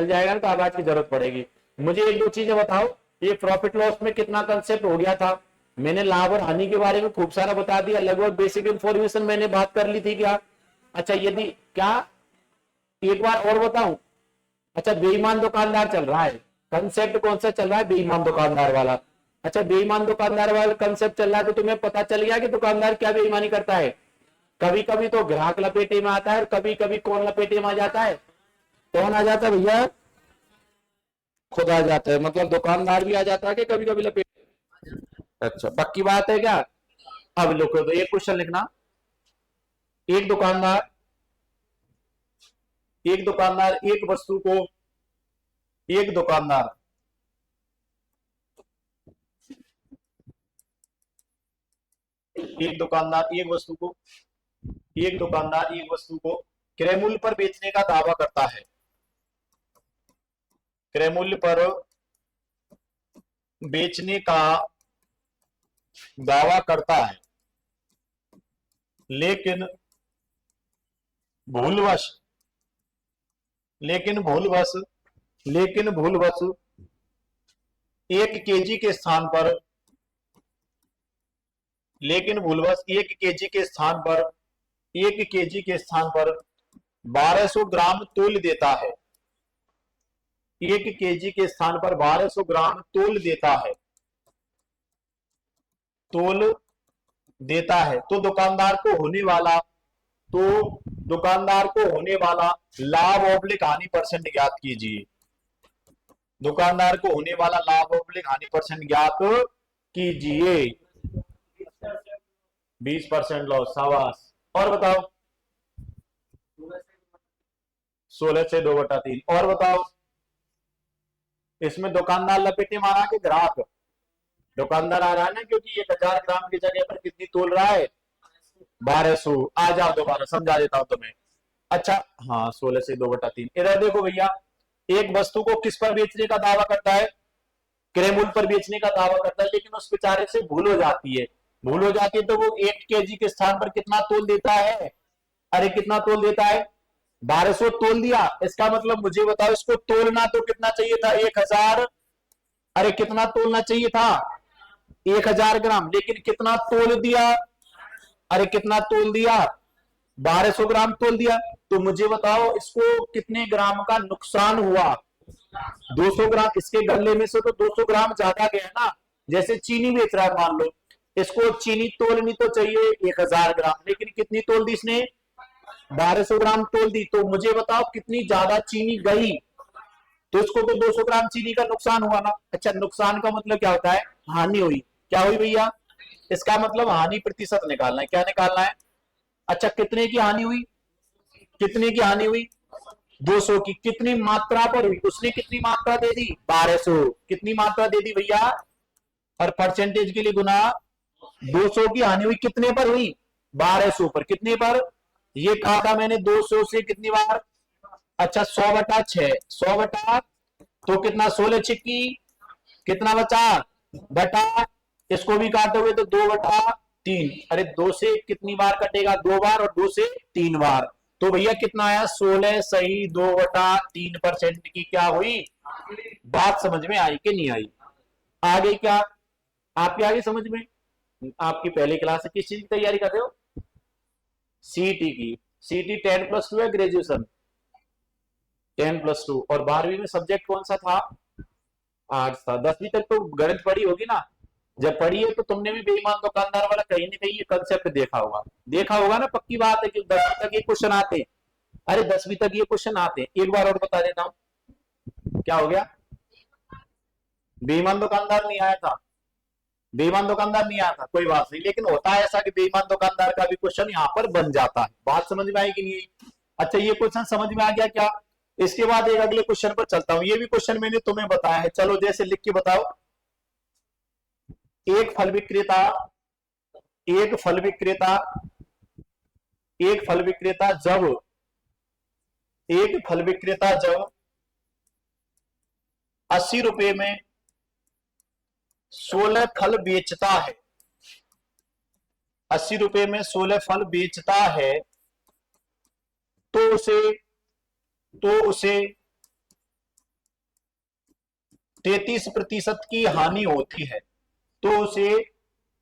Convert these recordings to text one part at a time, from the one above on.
चल जाएगा ना तो आवाज की जरूरत पड़ेगी। मुझे एक दो चीजें बताओ, ये प्रॉफिट लॉस में कितना कंसेप्ट हो गया था? मैंने लाभ और हानि के बारे में खूब सारा बता दिया, लगभग बेसिक इंफॉर्मेशन मैंने बात कर ली थी क्या? अच्छा यदि क्या, एक बार और बताऊं? अच्छा बेईमान दुकानदार चल रहा है, कंसेप्ट कौन सा चल रहा है? बेईमान दुकानदार वाला। अच्छा बेईमान दुकानदार वाला कंसेप्ट चल रहा है तो तुम्हें पता चल गया कि दुकानदार क्या बेईमानी करता है। कभी कभी तो ग्राहक लपेटे में आता है और कभी कभी कौन लपेटे में आ जाता है? कौन आ जाता है भैया? खुद आ जाता है, मतलब दुकानदार भी आ जाता है कि कभी कभी लपेट। अच्छा पक्की बात है क्या? अब लिखो तो एक क्वेश्चन लिखना। एक दुकानदार एक दुकानदार एक वस्तु को एक दुकानदार एक दुकानदार एक वस्तु को क्रय मूल्य पर बेचने का दावा करता है। क्रय मूल्य पर बेचने का दावा करता है, लेकिन भूलवश लेकिन भूलवश लेकिन भूलवश 1 केजी के स्थान पर लेकिन भूलवश 1 केजी के स्थान पर 1 केजी के स्थान पर 1200 ग्राम तोल देता है। 1 केजी के स्थान पर 1200 ग्राम तोल देता है तो दुकानदार को होने वाला लाभ ऑब्लिक हानि परसेंट ज्ञात कीजिए। दुकानदार को होने वाला लाभ ऑब्लिक हानि परसेंट ज्ञात कीजिए। 20% लॉस, शाबाश। और बताओ? 16 से 2/3। और बताओ? इसमें दुकानदार लपेटे मारा कि ग्राहक? दुकानदार आ रहा है ना, क्योंकि 1000 ग्राम की जगह पर कितनी तोल रहा है? 1200। आ जाओ दोबारा समझा देता हूं तुम्हें। अच्छा हाँ, 16 से 2/3। इधर देखो भैया, एक वस्तु को किस पर बेचने का दावा करता है? क्रय मूल्य पर बेचने का दावा करता है, लेकिन उस बेचारे से भूल हो जाती है तो वो 1 केजी के स्थान पर कितना तोल देता है? अरे कितना तोल देता है? 1200 तोल दिया। इसका मतलब मुझे बताओ, इसको तोलना तो कितना चाहिए था? 1000। अरे कितना तोलना चाहिए था? 1000 ग्राम, लेकिन कितना तोल दिया? अरे कितना तोल दिया? 1200 ग्राम तोल दिया। तो मुझे बताओ इसको कितने ग्राम का नुकसान हुआ? 200 ग्राम। इसके गले में से तो 200 ग्राम ज्यादा गया ना। जैसे चीनी बेच रहा है मान लो, इसको चीनी तोलनी तो चाहिए 1000 ग्राम, लेकिन कितनी तोल दी इसने? 1200 ग्राम तोल दी। तो मुझे बताओ कितनी ज्यादा चीनी गई? तो इसको तो 200 ग्राम चीनी का नुकसान हुआ ना। अच्छा नुकसान का मतलब क्या होता है? हानि हुई। क्या हुई भैया? इसका मतलब हानि प्रतिशत निकालना है। क्या निकालना है? अच्छा कितने की हानि हुई? कितने की हानि हुई? 200 की। कितनी मात्रा पर हुई? उसने कितनी मात्रा दे दी? 1200। कितनी मात्रा दे दी भैया? और परसेंटेज के लिए गुना। 200 की हानि हुई, कितने पर हुई? 1200 पर। कितने पर? ये कहा था मैंने 200 से कितनी बार? अच्छा 100/6। 100 तो कितना? 16 छिक्की कितना बचा? बटा, इसको भी काटोगे तो 2/3। अरे 2 से कितनी बार कटेगा? 2 बार, और 2 से 3 बार। तो भैया कितना आया? 16 सही 2/3% की क्या हुई? बात समझ में आई कि नहीं आई? आ गई क्या? आपकी आ गई समझ में? आपकी पहली क्लास है, किस चीज की तैयारी कर रहे हो? सीटी की। सीटी 10+2 है, ग्रेजुएशन 10+2। और 12वीं में सब्जेक्ट कौन सा था? आर्ट्स था। 10वीं तक तो गणित पढ़ी होगी ना? जब पढ़ी है तो तुमने भी बेईमान दुकानदार वाला कहीं ना कहीं ये कंसेप्ट देखा होगा ना? पक्की बात है कि 10वीं तक ये क्वेश्चन आते। अरे 10वीं तक ये क्वेश्चन आते। एक बार और बता देता हूं। क्या हो गया? बेईमान दुकानदार नहीं आया था? बेईमान दुकानदार नहीं आया था, कोई बात नहीं, लेकिन होता है ऐसा कि बेईमान दुकानदार का भी क्वेश्चन यहाँ पर बन जाता है। बात समझ में आई कि नहीं? अच्छा ये क्वेश्चन समझ में आ गया क्या? इसके बाद एक अगले क्वेश्चन पर चलता हूं। ये भी क्वेश्चन मैंने तुम्हें बताया है, चलो जैसे लिख के बताओ। एक फल विक्रेता एक फल विक्रेता एक फल विक्रेता जब एक फल विक्रेता जब 80 रुपए में 16 फल बेचता है, 80 रुपए में 16 फल बेचता है, तो उसे तो उसे 33% की हानि होती है, तो उसे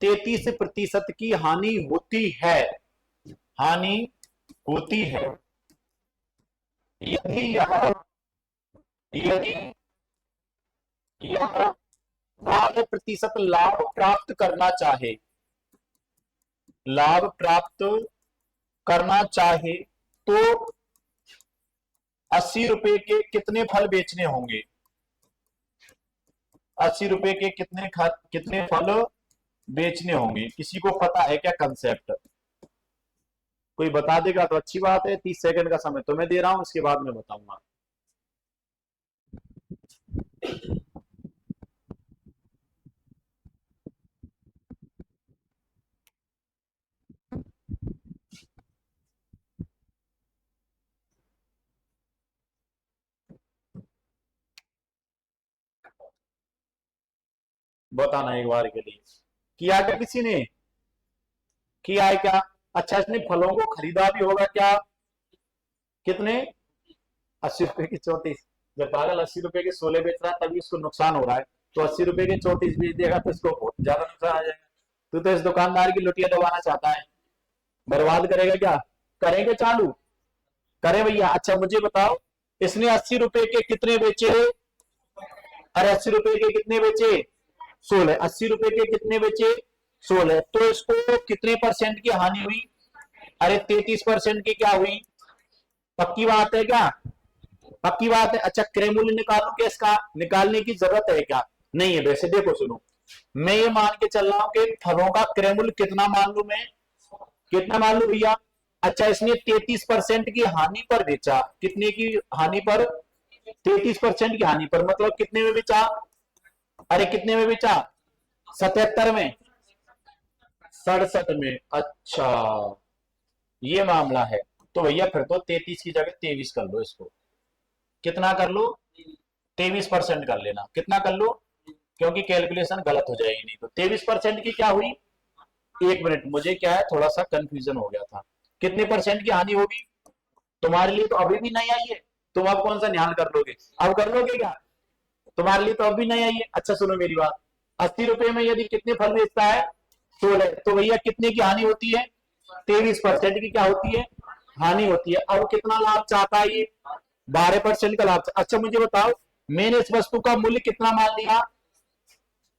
33% की हानि होती है, हानि होती है, यदि यदि यह 12% लाभ प्राप्त करना चाहे, लाभ प्राप्त करना चाहे तो 80 रुपए के कितने फल बेचने होंगे? 80 रुपए के कितने फल बेचने होंगे? किसी को पता है क्या कंसेप्ट? कोई बता देगा तो अच्छी बात है। 30 सेकंड का समय तो मैं दे रहा हूं, उसके बाद मैं बताऊंगा। बताना एक बार के लिए। किया क्या किसी ने? किया है क्या? अच्छा, इसने फलों को खरीदा भी होगा क्या? कितने? 80 रुपए की 34। जब पागल 80 रुपए के 16 बेच रहा है तभी उसको नुकसान हो रहा है, तो 80 रुपए के 34 बेच देगा तो इसको बहुत ज्यादा नुकसान आ जाएगा। तो इस दुकानदार की लुटिया दबाना चाहता है, बर्बाद करेगा क्या? करेंगे चालू? करे भैया। अच्छा मुझे बताओ, इसने 80 रुपए के कितने बेचे? अरे 80 रुपए के कितने बेचे? 16। 80 रुपए के कितने बेचे? 16। तो इसको कितने परसेंट की हानि हुई? अरे 33% की क्या हुई? पक्की बात है क्या? पक्की बात है। अच्छा क्रय मूल्य निकालू क्या? इसका निकालने की जरूरत है क्या? नहीं है। वैसे देखो सुनो, मैं ये मान के चल रहा हूं कि फलों का क्रय मूल्य कितना मान लू मैं? कितना मान लू भैया? अच्छा इसने 33% की हानि पर बेचा। कितने की हानि पर? 33% की हानि पर, मतलब कितने में बेचा? अरे कितने में बेचा? 77 में? 67 में? अच्छा ये मामला है। तो भैया फिर तो 33 की जगह 23 कर लो इसको। कितना कर लो? 23% कर लेना। कितना कर लो? क्योंकि कैलकुलेशन गलत हो जाएगी नहीं तो। 23% की क्या हुई? एक मिनट, मुझे क्या है थोड़ा सा कंफ्यूजन हो गया था। कितने परसेंट की हानि होगी? तुम्हारे लिए तो अभी भी नहीं आई है, तुम अब कौन सा ध्यान कर लोगे? अब कर लोगे क्या? तुम्हारे लिए तो अब भी नहीं आई है। अच्छा सुनो मेरी बात, 80 रुपए में यदि कितने फल बेचता है? 16। तो भैया कितने की हानि होती है? 23% की क्या होती है? हानि होती है। अब कितना लाभ चाहता है ये? 12% का लाभ। अच्छा मुझे बताओ, मैंने इस वस्तु का मूल्य कितना मान लिया?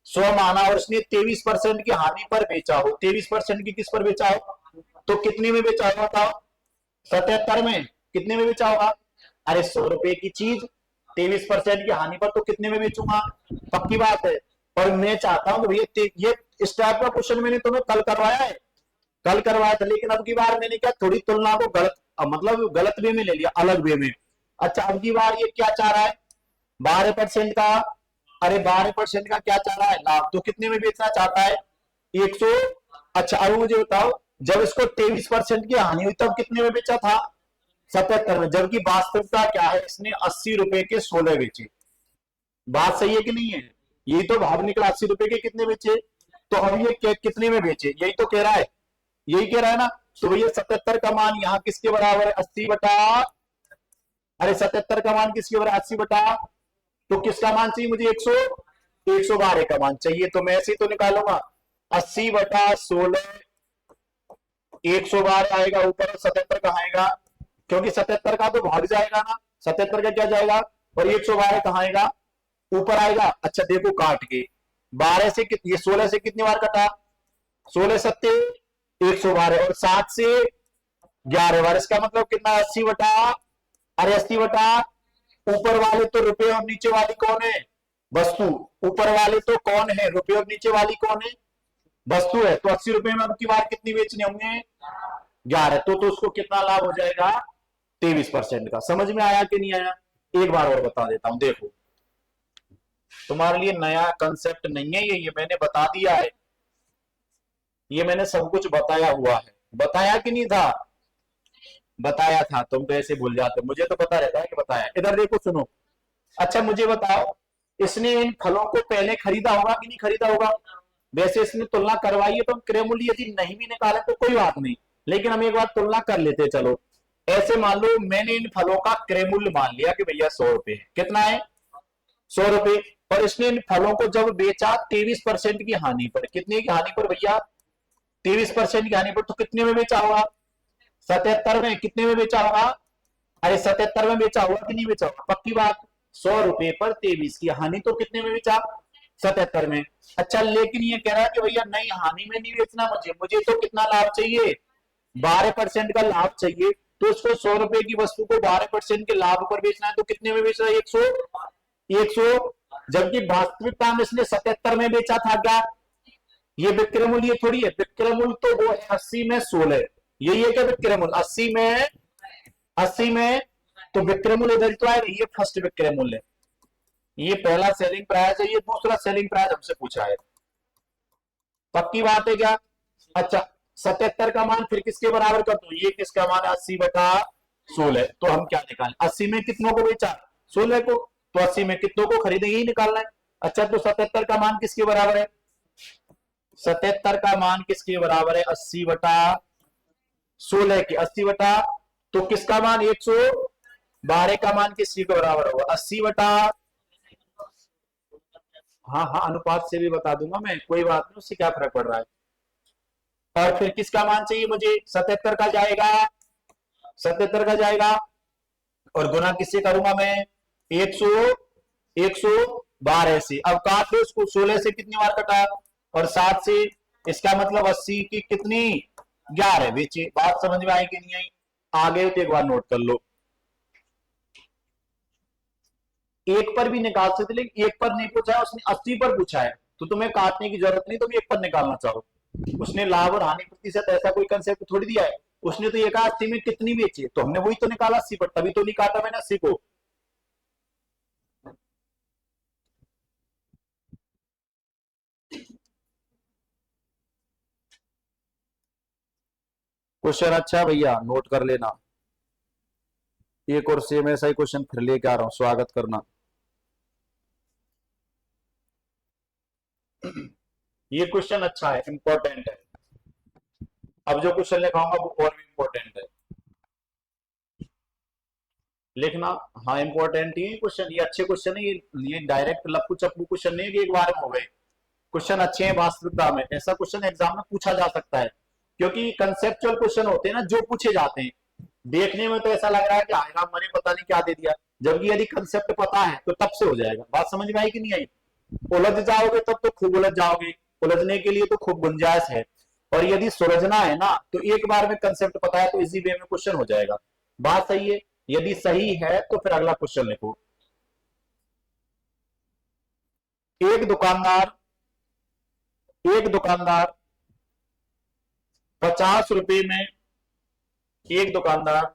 100 माना, और उसने 23% की हानि पर बेचा हो। 23% की किस पर बेचा हो? तो कितने में बेचा होगा बताओ? 77 में? कितने में बेचा होगा? अरे 100 रुपए की चीज 23% की हानि पर तो कितने में बेचूंगा? पक्की बात है। और मैं चाहता हूं कि भैया ये इस टाइप का क्वेश्चन मैंने तुम्हें कल करवाया है, कल करवाया था, लेकिन अब की बार मैंने क्या थोड़ी तुलना को गलत, मतलब गलत वे में ले लिया, अलग वे में। अच्छा अब की बार ये क्या चाह रहा है? 12% का। अरे 12% का क्या चाह रहा है? लाभ। तो कितने में बेचना चाहता है? 100। अच्छा अब मुझे बताओ, जब इसको 23% की हानि हुई तब कितने में बेचा था? 77 में। जबकि वास्तविकता क्या है, इसने 80 रुपए के 16 बेचे। बात सही है कि नहीं है? यही तो भाव निकला। 80 रुपए के कितने बेचे? तो अब ये कितने में बेचे, यही तो कह रहा है, यही कह रहा है ना? तो भैया 77 का मान यहाँ किसके बराबर है? 80 बटा, अरे 77 का मान किसके बराबर? 80 बटा, तो किसका मान चाहिए मुझे? 112 का मान चाहिए। तो मैं ऐसे ही तो निकालूंगा, 80/16, 112 आएगा ऊपर, 77 कहाँ आएगा? क्योंकि 77 का तो भाग जाएगा ना, 77 का क्या जाएगा, और 112 कहाँ आएगा? ऊपर आएगा। अच्छा देखो काट के, 12 से ये 16 से कितनी बार कटा? 16 सत्ते 112, और 7 से 11 बार। इसका मतलब कितना? 80 बटा, अरे 80 बटा, ऊपर वाले तो रुपए और नीचे वाली कौन है? वस्तु। ऊपर वाले तो कौन है? रुपए, और नीचे वाली कौन है? वस्तु है। तो 80 रुपए में अब की बार कितनी बेचने होंगे? 11। तो उसको कितना लाभ हो जाएगा? 23% का। समझ में आया कि नहीं आया? एक बार और बता देता हूं, देखो तुम्हारे लिए नया कंसेप्ट नहीं है ये मैंने बता दिया है, ये मैंने सब कुछ बताया हुआ है। बताया कि नहीं था? बताया था। तुम तो ऐसे भूल जाते, मुझे तो पता रहता है कि बताया। इधर देखो सुनो, अच्छा मुझे बताओ, इसने इन फलों को पहले खरीदा होगा कि नहीं खरीदा होगा? वैसे इसने तुलना करवाई है, तो हम क्रय मूल्य यदि नहीं भी निकाले तो कोई बात नहीं, लेकिन हम एक बार तुलना कर लेते हैं। चलो ऐसे मान लो मैंने इन फलों का क्रय मूल्य मान लिया कि भैया 100 रुपए। कितना है? 100 रुपए। और इसने इन फलों को जब बेचा 23% की हानि पर, कितने की हानि पर भैया? 23% की हानि पर। तो कितने में बेचा होगा? 77 में। कितने में बेचा होगा? अरे 77 में बेचा होगा कि नहीं बेचा होगा? पक्की बात। 100 रुपए पर 23 की हानि, तो कितने में बेचा? 77 में। अच्छा, लेकिन ये कह रहा है कि भैया नहीं, हानि में नहीं बेचना मुझे, मुझे तो कितना लाभ चाहिए? 12% का लाभ चाहिए। तो उसको 100 रुपए की वस्तु को 12% के लाभ पर बेचना है, तो कितने में बेच रहा है? 100। जबकि वास्तविकता में इसने 77 में बेचा था क्या? ये विक्रय मूल्य ये थोड़ी है। विक्रय मूल्य तो वो है 80 में 16, यही है क्या विक्रय मूल्य? 80 में तो विक्रय मूल्य इधर तो आएगा। ये फर्स्ट विक्रय मूल्य, ये पहला सेलिंग प्राइस है, ये दूसरा सेलिंग प्राइस हमसे पूछा है। पक्की बात है क्या? अच्छा, 77 का मान फिर किसके बराबर कर दूं? ये किसका मान है? 80/16। तो हम क्या निकालें? 80 में कितनों को बेचा? 16 को। तो 80 में कितनों को खरीदे, यही निकालना है। अच्छा, तो 77 का मान किसके बराबर है? 77 का मान किसके बराबर है? 80/16 के। 80 तो किसका मान? 112 का मान किसके बराबर होगा? 80 हाँ हाँ, अनुपात से भी बता दूंगा मैं, कोई बात नहीं, उससे क्या फर्क पड़ रहा है। और फिर किसका मान चाहिए मुझे? 77 का जाएगा, 77 का जाएगा, और गुना किससे करूंगा मैं? 100 112 से। अब काट लो इसको, 16 से कितनी बार कटा? और 7 से। इसका मतलब 80 की कितनी? 11 बेचे। बात समझ में आई कि नहीं आई? आ गए तो एक बार नोट कर लो। एक पर भी निकाल सकते, लेकिन एक पर नहीं पूछा है उसने, 80 पर पूछा है, तो तुम्हें काटने की जरूरत नहीं, तुम एक पर निकालना चाहो। उसने लाभ और हानि प्रतिशत ऐसा कोई कंसेप्ट थोड़ी दिया है। उसने तो ये कहा 80 में कितनी बेची, तो हमने वही तो निकाला 80 पर, तभी तो नहीं काटा मैंने 80 को। क्वेश्चन अच्छा भैया, नोट कर लेना। एक और सेम ऐसा ही क्वेश्चन फिर लेके आ रहा हूं, स्वागत करना। ये क्वेश्चन अच्छा है, इंपॉर्टेंट है। अब जो क्वेश्चन लिखाऊंगा वो और भी इंपॉर्टेंट है, लिखना। हाँ, इंपॉर्टेंट ही क्वेश्चन, ये अच्छे क्वेश्चन है। ये डायरेक्ट लप्पू चप्पू क्वेश्चन नहीं है कि एक बार में हो गए। क्वेश्चन अच्छे हैं वास्तविकता में, ऐसा क्वेश्चन एग्जाम में पूछा जा सकता है। क्योंकि कंसेप्चुअल क्वेश्चन होते हैं ना जो पूछे जाते हैं, देखने में तो ऐसा लग रहा है कि हाय राम, मैंने पता नहीं क्या दे दिया, जबकि यदि कंसेप्ट पता है तो तब से हो जाएगा। बात समझ में आई कि नहीं आई? उलझ जाओगे तब तो खूब उलझ जाओगे, उलझने के लिए तो खूब गुंजाइश है। और यदि सुलझना है ना, तो एक बार में कंसेप्ट पता है तो इजी वे में क्वेश्चन हो जाएगा। बात सही है? यदि सही है तो फिर अगला क्वेश्चन लिखो। एक दुकानदार एक दुकानदार 50 रुपए में एक दुकानदार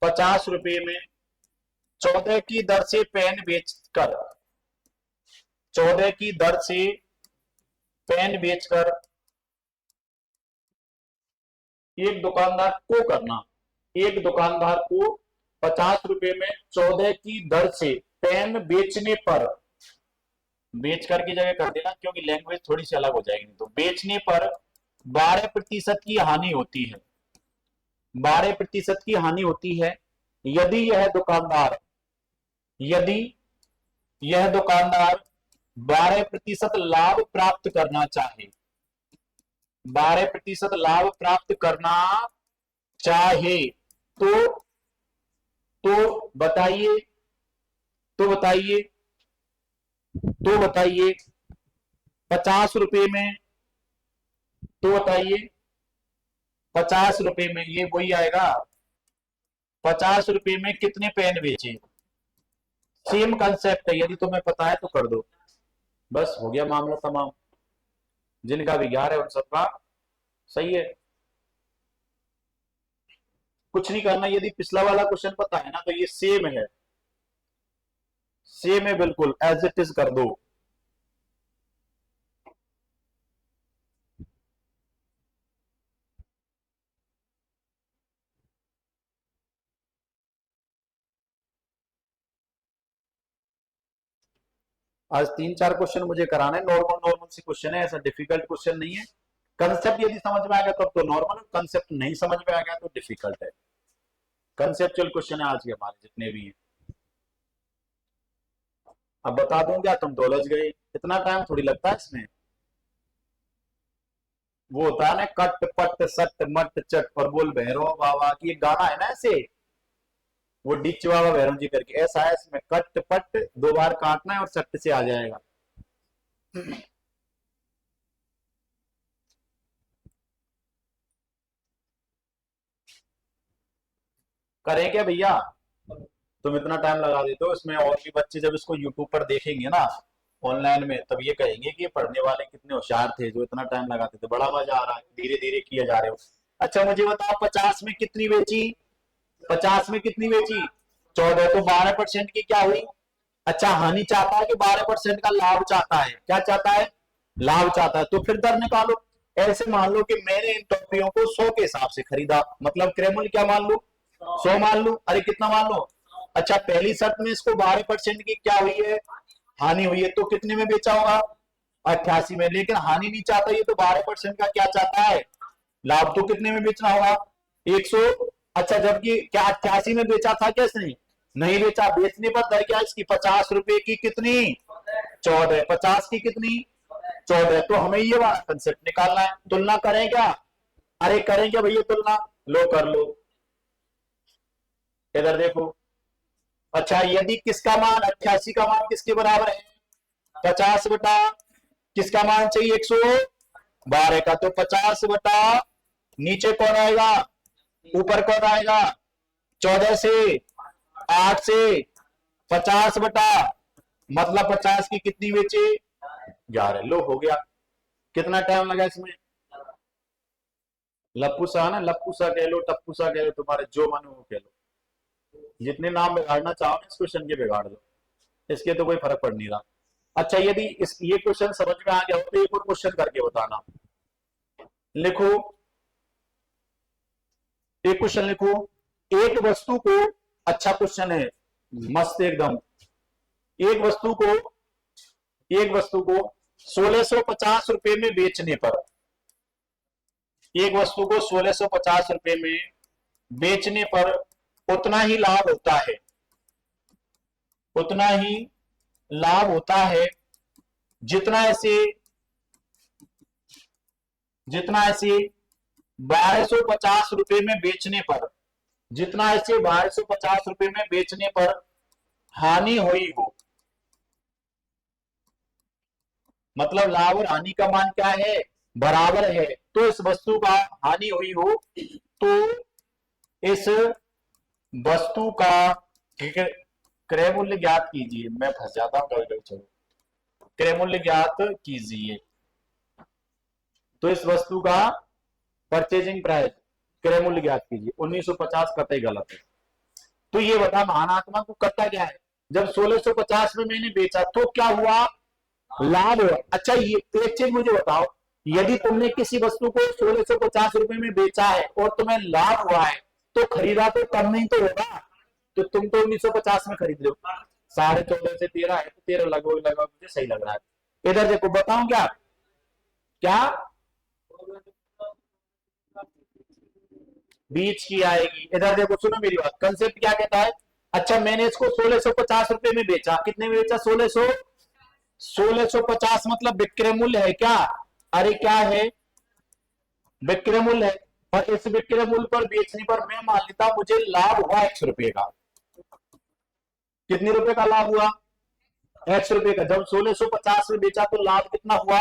50 रुपए में 14 की दर से पेन बेचकर 14 की दर से पेन बेचकर एक दुकानदार को करना एक दुकानदार को 50 रुपए में 14 की दर से पेन बेचने पर, बेचकर की जगह कर देना क्योंकि लैंग्वेज थोड़ी सी अलग हो जाएगी, तो बेचने पर 12% की हानि होती है। 12% की हानि होती है यदि यदि यह दुकानदार 12% लाभ प्राप्त करना चाहे। 12% लाभ प्राप्त करना चाहे तो तो बताइए तो बताइए तो बताइए 50 रुपए में, तो बताइए 50 रुपए में ये वही आएगा। 50 रुपए में कितने पेन बेचे? सेम कंसेप्ट है, यदि तुम्हें पता है तो कर दो, बस हो गया मामला तमाम। जिनका विज्ञान है उन सबका सही है, कुछ नहीं करना। यदि पिछला वाला क्वेश्चन पता है ना तो ये सेम है, सेम है बिल्कुल, एज इट इज कर दो। आज 3-4 क्वेश्चन मुझे कराना है, नॉर्मल नॉर्मल सी क्वेश्चन है, ऐसा डिफिकल्ट क्वेश्चन नहीं है। कंसेप्ट यदि समझ में आ गया तब तो नॉर्मल, कंसेप्ट नहीं समझ में आ गया तो डिफिकल्ट है। कंसेप्चुअल क्वेश्चन है आज के हमारे जितने भी हैं। अब बता दूं क्या, तुम तो उलझ गए, इतना टाइम थोड़ी लगता है इसमें। वो होता है ना, कट पट सट मट चट और बोल भैरव बाबा की एक गाना है ना ऐसे, वो डिच बाबा भैरव जी करके, ऐसा है इसमें, कट पट दो बार काटना है और सट से आ जाएगा। करें क्या भैया, तुम इतना टाइम लगा देते हो इसमें, और भी बच्चे जब इसको यूट्यूब पर देखेंगे ना ऑनलाइन में, तब ये कहेंगे कि ये पढ़ने वाले कितने होशियार थे जो इतना टाइम लगाते थे, बड़ा मजा आ रहा है, धीरे धीरे किए जा रहे हो। अच्छा मुझे बताओ, 50 में कितनी बेची, 50 में कितनी बेची, 14, तो 12% की क्या हुई। अच्छा हानि चाहता है कि 12% का लाभ चाहता है, क्या चाहता है, लाभ चाहता है, तो फिर दर निकालो। ऐसे मान लो कि मैंने इन टॉफियों को 100 के हिसाब से खरीदा, मतलब क्रय मूल्य क्या मान लो, 100 मान लो, अरे कितना मान लो। अच्छा पहली शर्त में इसको 12% की क्या हुई है, हानि हुई है, तो कितने में बेचा होगा, 88 में, लेकिन हानि नहीं चाहता ये, तो 12% का क्या चाहता है, लाभ, तो कितने में बेचना होगा, 100। अच्छा जबकि क्या 88 में बेचा था क्या इसने, नहीं बेचा, बेचने पर दर क्या इसकी, 50 रुपए की कितनी, 14, 50 की कितनी, 14, तो हमें ये वाला कंसेप्ट निकालना है। तुलना करें क्या, अरे करें क्या भैया तुलना, लो कर लो, इधर देखो। अच्छा यदि किसका मान, 88 का मान किसके बराबर है, 50 बटा किसका मान चाहिए, 112 का, तो 50 बटा नीचे कौन आएगा, ऊपर कौन आएगा, 14 से, 8 से, 50 बटा, मतलब 50 की कितनी बेचे, 11, लो हो गया। कितना टाइम लगा इसमें, लप्पू सा ना, लप्पू सा कह लो, टप्पू सा कह लो, तुम्हारे जो मन हो वो कह लो, जितने नाम बिगाड़ना चाहो इस क्वेश्चन के बिगाड़ दो, इसके तो कोई फर्क पड़ नहीं रहा। अच्छा यदि इस ये क्वेश्चन समझ में आ गया हो तो एक और क्वेश्चन करके बताना, लिखो, एक क्वेश्चन लिखो, एक वस्तु को, अच्छा क्वेश्चन है, मस्त एकदम, एक वस्तु को, एक वस्तु को 1650 रुपए में बेचने पर, एक वस्तु को 1650 रुपए में बेचने पर उतना ही लाभ होता है, उतना ही लाभ होता है जितना ऐसे, जितना ऐसे 1250 रुपए में बेचने पर, जितना ऐसे 1250 रुपए में बेचने पर हानि हुई हो, मतलब लाभ और हानि का मान क्या है, बराबर है, तो इस वस्तु का हानि हुई हो, तो इस वस्तु का क्रय मूल्य ज्ञात कीजिए, मैं फंस जाता हूं कभी कभी, चलो क्रय मूल्य ज्ञात कीजिए, तो इस वस्तु का परचेजिंग प्राइस, क्रय मूल्य ज्ञात कीजिए, 1950 कतई गलत है। तो ये बता महानात्मा को करता क्या है, जब 1650 में मैंने बेचा तो क्या हुआ, लाभ हुआ। अच्छा ये एक चीज मुझे बताओ, यदि तुमने किसी वस्तु को 1650 रुपए में बेचा है और तुम्हें लाभ हुआ है, तो खरीदा तो कम नहीं तो होगा, तो तुम तो 1950 में खरीद लो, 14.5 से 13 है, तो 13 लगभग लगभग मुझे सही लग रहा है। इधर देखो बताऊं क्या, क्या बीच की आएगी, इधर देखो सुनो मेरी बात, कंसेप्ट क्या कहता है। अच्छा मैंने इसको 1650 रुपए में बेचा, कितने में बेचा, 1650 मतलब विक्रय मूल्य है क्या, अरे क्या है, विक्रय मूल्य है, और इस विक्रय मूल्य पर बेचने पर मैं मान लेता मुझे लाभ हुआ 100 रुपए का, कितने रुपए का लाभ हुआ, 100 रुपए का, जब 1650 में बेचा तो लाभ कितना हुआ,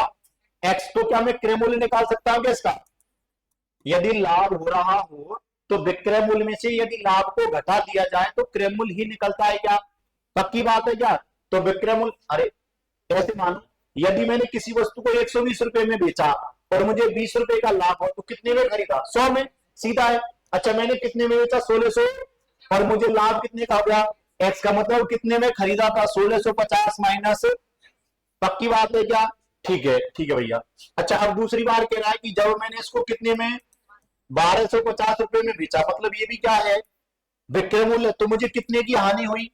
एक्स, तो क्या मैं क्रय मूल्य निकाल सकता हूं क्या इसका, यदि लाभ हो रहा हो तो विक्रय मूल्य में से यदि लाभ को घटा दिया जाए तो क्रय मूल्य ही निकलता है क्या, पक्की बात है क्या, तो विक्रय मूल्य, अरे ऐसे मानो यदि मैंने किसी वस्तु को 120 रुपए में बेचा और मुझे 20 रुपए का लाभ हो, तो कितने में खरीदा, 100 में, सीधा है। अच्छा मैंने कितने में बेचा, 1600, और मुझे लाभ कितने का हुआ, एक्स, का मतलब कितने में खरीदा था, 1650 माइनस, पक्की बात है क्या, ठीक है भैया। अच्छा अब दूसरी बार कह रहा है कि जब मैंने इसको कितने में, 1250 रुपए में बेचा, मतलब ये भी क्या है, विक्रय मूल्य, तो मुझे कितने की हानि हुई,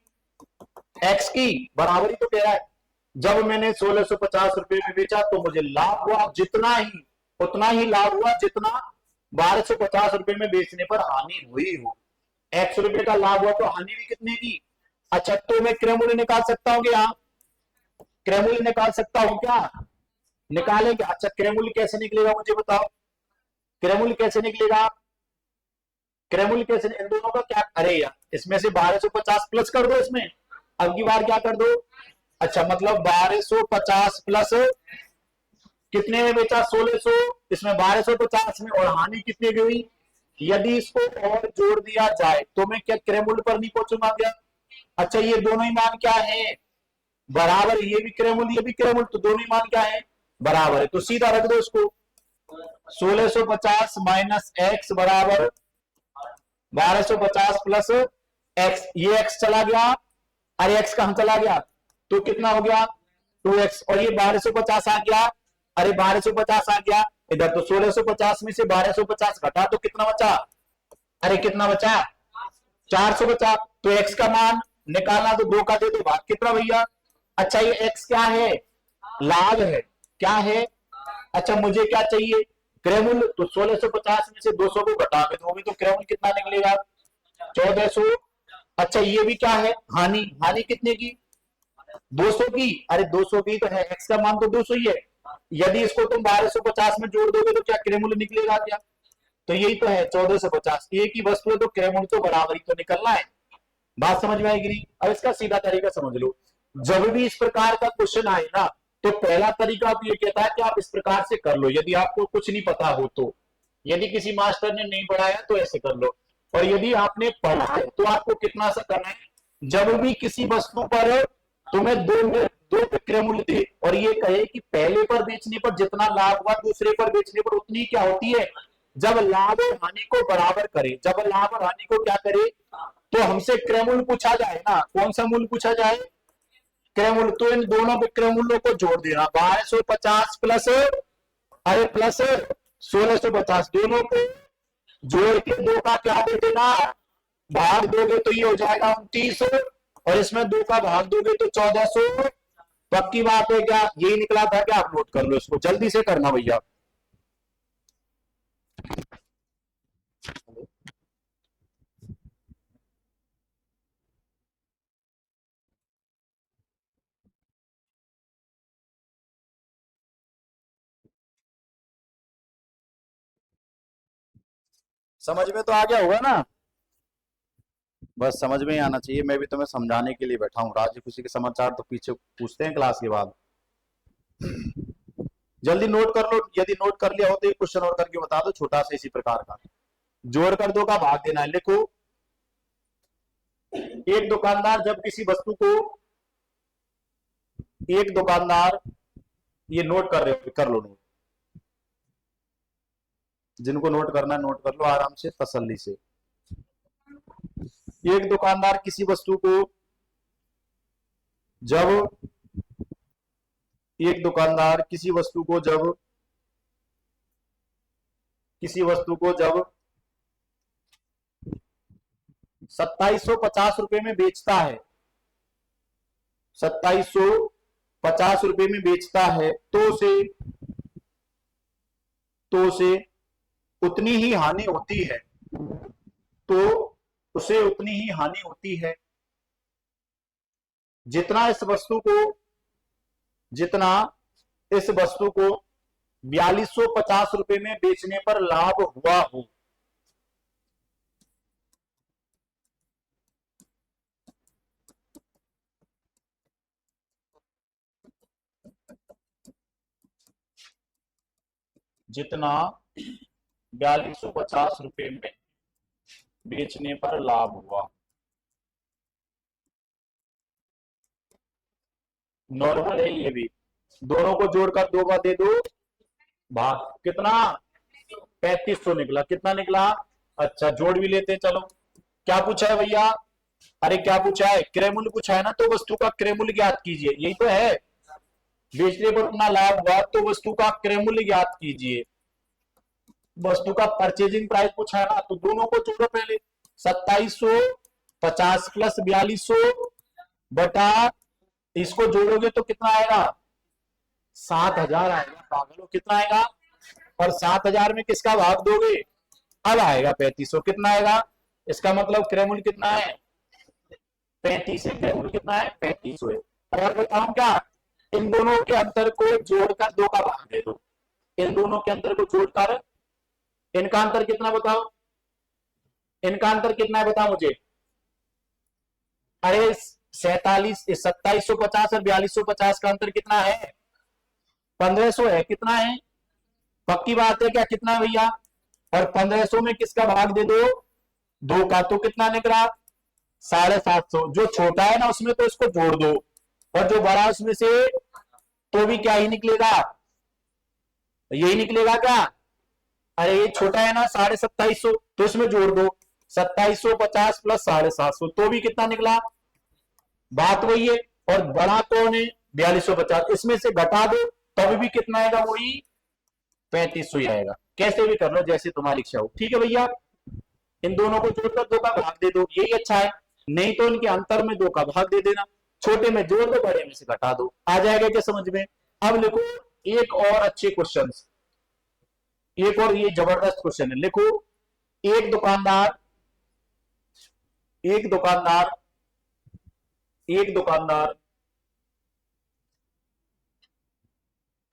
एक्स की, बराबरी तो कह रहा है, जब मैंने 1650 रुपए में बेचा तो मुझे लाभ हुआ जितना ही, उतना ही लाभ हुआ जितना 1250 रुपए में बेचने पर हानि हुई हो, एक्स रुपए का लाभ हुआ तो हानि भी कितने की। अच्छा तो मैं क्रय मूल्य निकाल सकता हूँ क्या, क्रय मूल्य निकाल सकता हूं क्या? निकालेंगे। अच्छा क्रय मूल्य कैसे निकलेगा मुझे बताओ, क्रय मूल्य कैसे निकलेगा? क्रय मूल्य कैसे, इन दोनों का क्या, अरे यार इसमें से 1250 प्लस कर दो, इसमें अब की बार क्या कर दो, अच्छा मतलब 1250 प्लस कितने में बेचा, 1600, इसमें 1250 में और हानि कितनी गई, यदि इसको और जोड़ दिया जाए तो मैं क्या क्रय मूल्य पर नहीं पहुंचूंगा क्या? अच्छा ये दोनों ही मान क्या है, बराबर, ये भी क्रय मूल्य ये भी क्रय मूल्य, तो दोनों ही मान क्या है, बराबर है, तो सीधा रख दो इसको, 1650 माइनस एक्स बराबर 1250 प्लस एक्स, ये एक्स चला गया, अरे एक्स कहां चला गया, तो कितना हो गया 2x, और ये 1250 आ गया, अरे 1250 आ गया इधर, तो 1650 में से 1250 घटा तो कितना बचा, अरे कितना बचा 400 बचा, तो x का मान निकालना, तो 2 का दे दो भाग, कितना भैया, अच्छा ये x क्या है, लाभ है, क्या है, अच्छा मुझे क्या चाहिए, क्रय मूल्य, तो 1650 में से 200 को घटाओगे तो भी तो क्रय मूल्य कितना निकलेगा 1400, अच्छा ये भी क्या है, हानि, हानि कितने की 200 की, अरे 200 की तो है, x का मान तो 200 ही है, यदि इसको तुम 1250 में जोड़ दोगे तो क्या क्रय मूल्य निकलेगा क्या, तो यही तो है 1450, एक ही वस्तु है तो क्रय मूल्य तो बराबर ही तो निकलना है, बात समझ में आएगी नहीं? अब इसका सीधा तरीका समझ लो, जब भी इस प्रकार का क्वेश्चन आए ना, तो पहला तरीका तो ये कहता है कि आप इस प्रकार से कर लो, यदि आपको कुछ नहीं पता हो तो, यदि किसी मास्टर ने नहीं पढ़ाया तो ऐसे कर लो, और यदि आपने पढ़ा है तो आपको कितना सा करना है, जब भी किसी वस्तु पर तुम्हें दो विक्रय मूल्य थे और ये कहे कि पहले पर बेचने पर जितना लाभ हुआ दूसरे पर बेचने पर उतनी क्या होती है, जब लाभ और हानि को बराबर करे, जब लाभ और हानि को क्या करे, तो हमसे क्रय मूल्य पूछा जाए ना, कौन सा मूल्य पूछा जाए, क्रय मूल्य, तो इन दोनों विक्रय मूल्यों को जोड़ देना, 1250 प्लस, अरे प्लस 1650, दोनों को जोड़ के 2 का क्या दे देना, भाग दोगे तो ये हो जाएगा 29, और इसमें 2 का भाग दोगे तो 1400, पक्की बात है क्या, यही निकला था क्या, आप नोट कर लो इसको, जल्दी से करना भैया। समझ में तो आ गया होगा ना, बस समझ में ही आना चाहिए, मैं भी तुम्हें समझाने के लिए बैठा हूँ, राजी खुशी के समाचार तो पीछे पूछते हैं क्लास के बाद, जल्दी नोट कर लो, यदि नोट कर लिया हो तो एक क्वेश्चन और करके बता दो छोटा सा इसी प्रकार का, जोड़ कर 2 का भाग देना है, लिखो, एक दुकानदार जब किसी वस्तु को, एक दुकानदार, ये नोट कर रहे कर लो नोट, जिनको नोट करना है नोट कर लो आराम से तसल्ली से, एक दुकानदार किसी वस्तु को जब, एक दुकानदार किसी वस्तु को जब, किसी वस्तु को जब 2750 रुपए में बेचता है, 2750 रुपए में बेचता है, तो उसे उतनी ही हानि होती है, तो उसे उतनी ही हानि होती है जितना इस वस्तु को, जितना इस वस्तु को 4250 रुपए में बेचने पर लाभ हुआ हो, जितना 4250 रुपए में बेचने पर लाभ हुआ, नॉर्मल है ये भी, दोनों को जोड़कर 2 का दे दो भाग, कितना 3500 निकला, कितना निकला, अच्छा जोड़ भी लेते हैं चलो, क्या पूछा है भैया, अरे क्या पूछा है, क्रय मूल्य पूछा है ना, तो वस्तु का क्रय मूल्य ज्ञात कीजिए, यही तो है, बेचने पर उतना लाभ हुआ तो वस्तु का क्रय मूल्य ज्ञात कीजिए, वस्तु का परचेजिंग प्राइस पूछा है ना, तो दोनों को जोड़ो पहले, 2750 प्लस 4200 बटा, इसको जोड़ोगे तो कितना आएगा 7000 आएगा, पागलों कितना आएगा, और 7000 में किसका भाग दोगे, अब आएगा 3500, कितना आएगा, इसका मतलब क्रय मूल्य कितना है 35 है, क्रय मूल्य कितना है 3500 है, और बताऊं क्या, इन दोनों के अंतर को जोड़कर 2 का भाग दे दो। इन दोनों के अंतर को जोड़कर इनका अंतर कितना बताओ, इनका अंतर कितना है बताओ मुझे। अरे 2750 और 4250 का अंतर कितना है, 1500 है। कितना है, पक्की बात है क्या, कितना है भैया। और 1500 में किसका भाग दे दो, 2 का, तो कितना निकला 750। जो छोटा है ना उसमें तो इसको जोड़ दो, और जो बड़ा उसमें से तो भी क्या ही निकलेगा, यही निकलेगा क्या। अरे ये छोटा है ना 2750, तो इसमें जोड़ दो 2750 प्लस 750, तो भी कितना निकला, बात वही है। और बड़ा कौन है 4250, इसमें से घटा दो तभी भी कितना आएगा, वही 3500 ही आएगा। कैसे भी कर लो जैसे तुम्हारी इच्छा हो, ठीक है भैया। इन दोनों को जोड़कर 2 का भाग दे दो, यही अच्छा है। नहीं तो इनके अंतर में 2 का भाग दे देना, छोटे में जोड़ दो, बड़े में से घटा दो, आ जाएगा क्या समझ में। अब लिखो एक और अच्छे क्वेश्चन, एक और ये जबरदस्त क्वेश्चन है। लिखो एक दुकानदार एक दुकानदार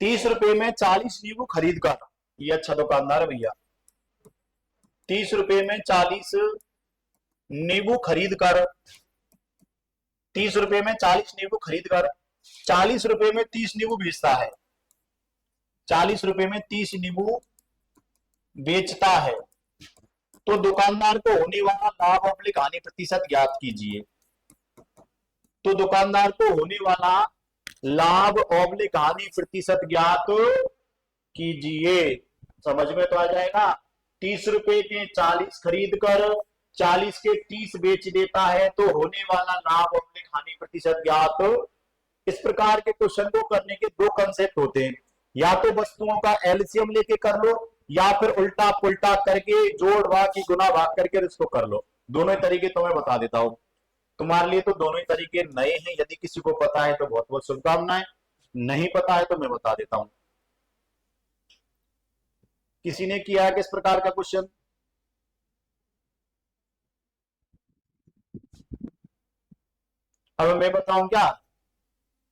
30 रुपए में 40 नींबू खरीद कर, ये अच्छा दुकानदार है भैया, 30 रुपए में 40 नींबू खरीद कर, 30 रुपए में 40 नींबू खरीद कर 40 रुपए में 30 नींबू बेचता है, 40 रुपए में 30 नींबू बेचता है, तो दुकानदार को होने वाला लाभ और हानि प्रतिशत ज्ञात कीजिए। तो दुकानदार को होने वाला लाभ और हानि प्रतिशत ज्ञात कीजिए। समझ में तो आ जाएगा। 30 रुपए के 40 खरीद कर 40 के 30 बेच देता है, तो होने वाला लाभ और हानि प्रतिशत ज्ञात। इस प्रकार के क्वेश्चन को करने के 2 कंसेप्ट होते हैं, या तो वस्तुओं का एलसीएम लेके कर लो, या फिर उल्टा पुल्टा करके जोड़ भाग की गुना भाग करके इसको कर लो। दोनों ही तरीके तो मैं बता देता हूं तुम्हारे लिए, तो दोनों ही तरीके नए हैं। यदि किसी को पता है तो बहुत बहुत शुभकामनाएं, नहीं पता है तो मैं बता देता हूं। किसी ने किया है किस प्रकार का क्वेश्चन, अब मैं बताऊं क्या,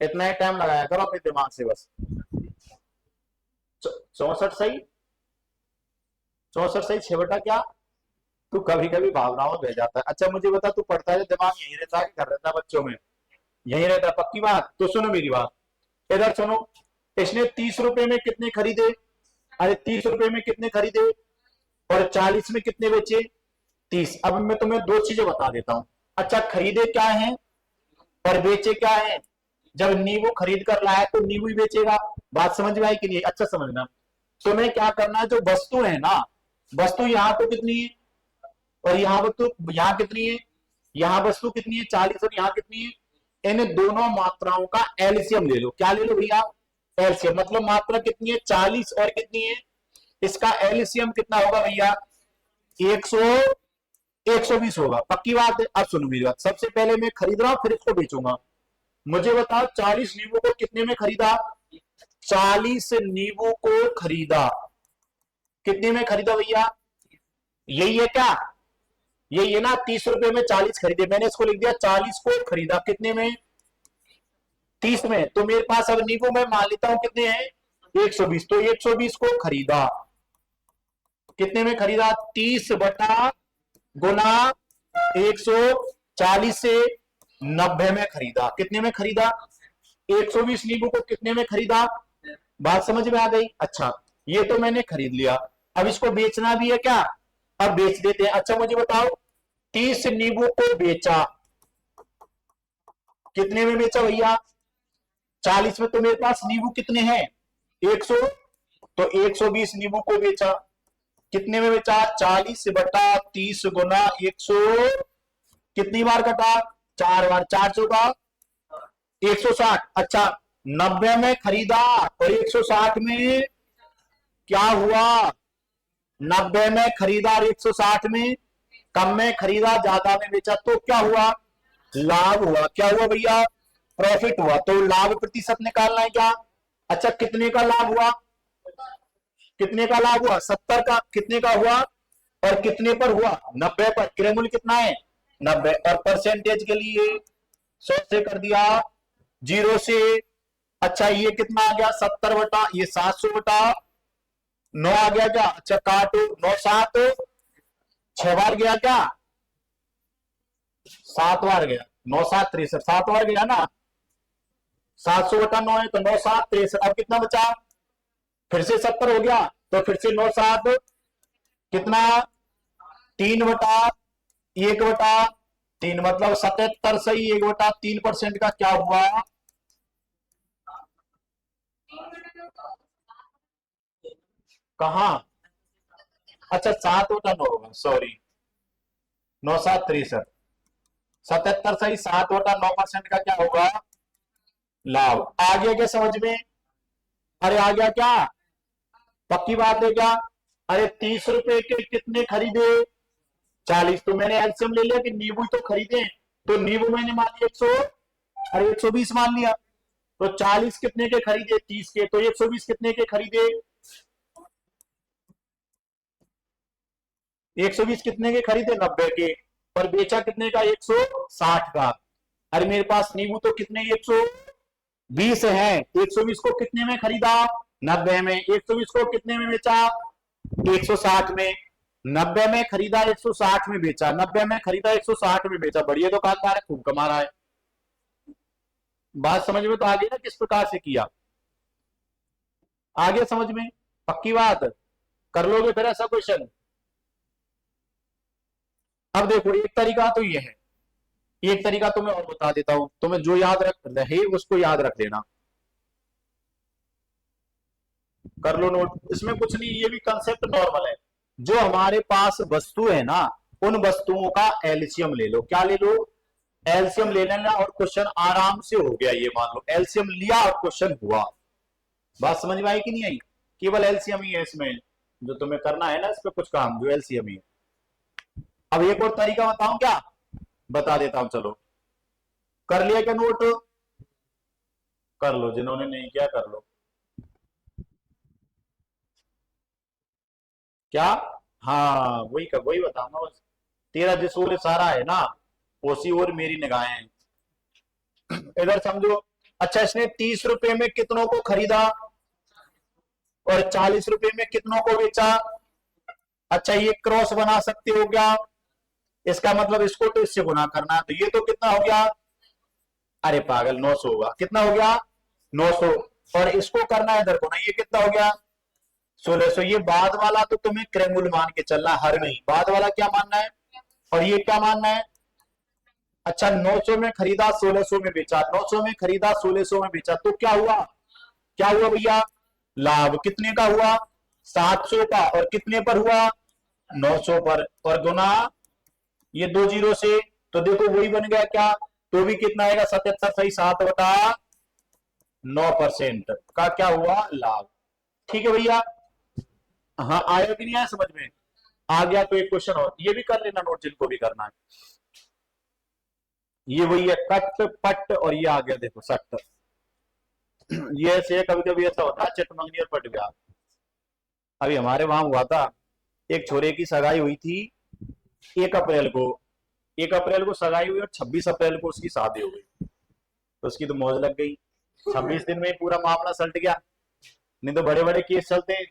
इतना ही टाइम लगाया करो अपने दिमाग से बस। 64 सही, 64 सही 6 बटा क्या, तू कभी कभी भावनाओं में बह जाता है। अच्छा मुझे बता, तू पढ़ता है, दिमाग यही रहता है कि घर रहता है बच्चों में, यही रहता है, पक्की बात। तो सुनो मेरी बात, इधर सुनो। इसने 30 रुपए में कितने खरीदे, अरे 30 रुपए में कितने खरीदे और 40 में कितने बेचे, 30। अब मैं तुम्हें 2 चीजें बता देता हूं। अच्छा खरीदे क्या है और बेचे क्या है। जब नींबू खरीद कर लाया तो नींबू ही बेचेगा, बात समझ में आई कि नहीं, अच्छा समझना। तुम्हें क्या करना है, जो वस्तु है ना, वस्तु यहां तो कितनी है और यहाँ वस्तु यहाँ कितनी है, यहाँ वस्तु कितनी है 40 और यहाँ कितनी है। इन दोनों मात्राओं का एलसीएम ले लो। क्या ले लो भैया, एलसीएम। मतलब मात्रा कितनी है 40 और कितनी है, इसका एलसीएम कितना होगा भैया 120 होगा, पक्की बात है। अब सुनो मेरी बात, सबसे पहले मैं खरीद रहा हूं फिर इसको बेचूंगा। मुझे बताओ 40 नींबू को कितने में खरीदा, 40 नींबू को खरीदा, कितने में खरीदा भैया, यही है क्या, यही है ना। 30 रुपए में 40 खरीदे, मैंने इसको लिख दिया 40 को खरीदा कितने में, 30 में। तो मेरे पास अब नींबू में मान लेता हूं कितने हैं 120, तो 120 को खरीदा, कितने में खरीदा 30 बटा गुना 140 से 90 में खरीदा, कितने में खरीदा 120 नींबू को कितने में खरीदा, बात समझ में आ गई। अच्छा ये तो मैंने खरीद लिया, अब इसको बेचना भी है क्या, अब बेच देते हैं। अच्छा मुझे बताओ 30 नींबू को बेचा, कितने में बेचा भैया 40 में। तो मेरे पास नींबू कितने हैं 100, तो 120 नींबू को बेचा, कितने में बेचा 40 बटा 30 गुना 100, कितनी बार कटा 4 बार, 400 का 160। अच्छा 90 में खरीदा और 160 में क्या हुआ, 90 में खरीदा और 160 में, कम में खरीदा ज्यादा में बेचा, तो क्या हुआ लाभ हुआ। क्या हुआ भैया, प्रॉफिट हुआ। तो लाभ प्रतिशत निकालना है क्या। अच्छा कितने का लाभ हुआ, कितने का लाभ हुआ 70 का, कितने का हुआ और कितने पर हुआ 90 पर। क्रय मूल्य कितना है 90, और परसेंटेज के लिए 100 से कर दिया 0 से अच्छा ये कितना आ गया 70 बटा ये 700 बटा 9 आ गया क्या? अच्छा काटो 9 7 6 बार गया क्या? 7 बार गया। 9 7 63 7 बार गया ना। 700 बटा 9 है तो 9 7 63। अब कितना बचा? फिर से 70 हो गया तो फिर से 9 7 कितना 3 बटा 1 बटा 3 मतलब 77 से ही 1/3% का क्या हुआ? कहा? अच्छा 7 बटा 9 होगा सॉरी। 9 7 63 77 से ही 7/9% का क्या होगा? लाभ। आ गया क्या समझ में? अरे आ गया क्या? पक्की बात है क्या? अरे 30 रुपए के कितने खरीदे? 40। तो मैंने एलसीएम ले लिया कि नींबू तो खरीदे। तो नींबू मैंने मान लिया 100, अरे 120 मान लिया। तो 40 कितने के खरीदे? 30 के। तो 120 कितने के खरीदे? 120 कितने के खरीदे? 90 के। और बेचा कितने का? 160 का। अरे मेरे पास नींबू तो कितने 120 है। 120 को कितने में खरीदा? 90 में। 120 को कितने में बेचा? 160 में। 90 में खरीदा 160 में बेचा। 90 में खरीदा 160 में बेचा। बढ़िया दुकानदार है, खूब कमा रहा है। बात समझ में तो आ गई ना किस प्रकार से किया? आ गया समझ में? पक्की बात? कर लोगे फिर ऐसा क्वेश्चन? अब देखो एक तरीका तो ये है, एक तरीका तो मैं और बता देता हूं, तुम्हें जो याद रख रहे उसको याद रख लेना। कर लो नोट, इसमें कुछ नहीं, ये भी कंसेप्ट नॉर्मल है। जो हमारे पास वस्तु है ना, उन वस्तुओं का एलसीएम ले लो। क्या ले लो? एलसीएम ले लेना और क्वेश्चन आराम से हो गया। ये मान लो एलसीएम लिया और क्वेश्चन हुआ। बात समझ में आई कि नहीं आई? केवल एलसीएम ही है इसमें, जो तुम्हें करना है ना इस पे कुछ काम, जो एलसीएम ही है। अब एक और तरीका बताऊं क्या? बता देता हूं चलो। कर लिया क्या नोट? कर लो, जिन्होंने नहीं किया कर लो। क्या? हाँ वही का वही बताऊंगा बस। तेरा जिस ओर सारा है ना, उसी ओर मेरी निगाहें हैं। इधर समझो। अच्छा इसने 30 रुपए में कितनों को खरीदा और 40 रुपए में कितनों को बेचा? अच्छा ये क्रॉस बना सकते हो क्या? इसका मतलब इसको तो इससे गुना करना है, तो ये तो कितना हो गया? अरे पागल 900 होगा। कितना हो गया? 900। और इसको करना है इधर को ना, ये कितना हो गया? 1600। ये बाद वाला तो तुम्हें क्रैमुल मान के चलना, हर नहीं, बाद वाला क्या मानना है? और ये क्या मानना है? अच्छा 900 में खरीदा 1600 में बेचा, 900 में खरीदा 1600 में बेचा, तो क्या हुआ? क्या हुआ भैया? लाभ। कितने का हुआ? 700 का। और कितने पर हुआ? 900 पर। और गुना ये 2 जीरो से, तो देखो वही बन गया क्या? तो भी कितना आएगा? 77 सही 7/9% का क्या हुआ? लाभ। ठीक है भैया? हाँ आया कि नहीं आया समझ में? आ गया तो एक क्वेश्चन और ये भी कर लेना नोट, जिनको भी करना है। ये वही है कट पट, और ये आ गया देखो सट। ये ऐसे कभी कभी ऐसा होता है चटमंगनी और पट गया। अभी हमारे वहां हुआ था, एक छोरे की सगाई हुई थी 1 अप्रैल को। 1 अप्रैल को सगाई हुई और 26 अप्रैल को उसकी शादी हो गई। तो उसकी तो मौज लग गई। 26 दिन में ही पूरा मामला सल्ट गया। नहीं तो बड़े बड़े केस चलते।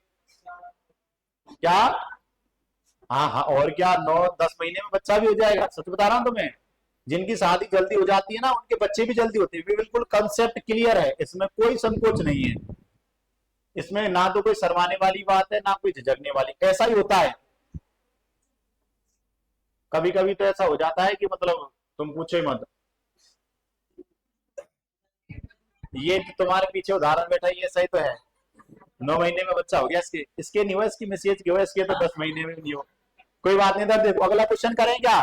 क्या? हाँ हाँ और क्या, 9 10 महीने में बच्चा भी हो जाएगा, सच बता रहा हूँ तुम्हें। जिनकी शादी जल्दी हो जाती है ना, उनके बच्चे भी जल्दी होते हैं। बिल्कुल कंसेप्ट क्लियर है, इसमें कोई संकोच नहीं है। इसमें ना तो कोई शर्माने वाली बात है, ना कोई झिझकने वाली, ऐसा ही होता है। कभी कभी तो ऐसा हो जाता है कि मतलब तुम पूछो ही मत। ये तुम्हारे पीछे उदाहरण बैठा है, ये सही तो है। 9 महीने में बच्चा हो गया इसके, इसके नहीं हुआ, इसकी मैसेज की हुआ, इसके तो 10 महीने में नहीं हो। कोई बात नहीं था। देखो अगला क्वेश्चन करें क्या?